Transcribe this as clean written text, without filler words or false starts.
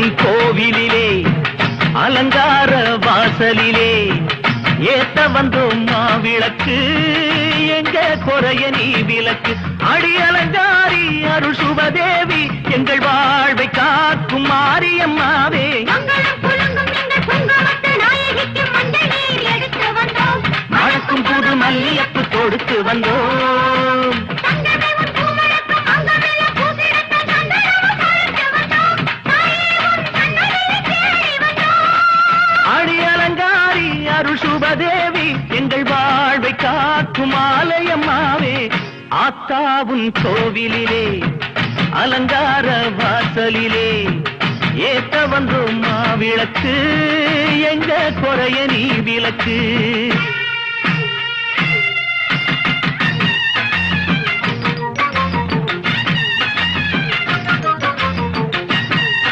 உன் கோவிலிலே அலங்கார வாசலிலே ஏத்த வந்தோம் மாவிளக்கு எங்க குறைய நீ விளக்கு அடி அலங்காரி அருள் சுபதேவி எங்கள் வாழ்வை காக்கும் மாரியம்மாவே மணக்கும் புது மல்லியப்பு கொடுத்து வந்தோம் அடி அலங்காரி அருள் சுபதேவி எங்கள் வாழ்வை காக்கும் ஆலயம்மாவே ஆத்தாவும் கோவிலிலே அலங்கார வாசலிலே ஏத்த வந்தோம் மாவிளக்கு எங்க குறைய நீ விளக்கு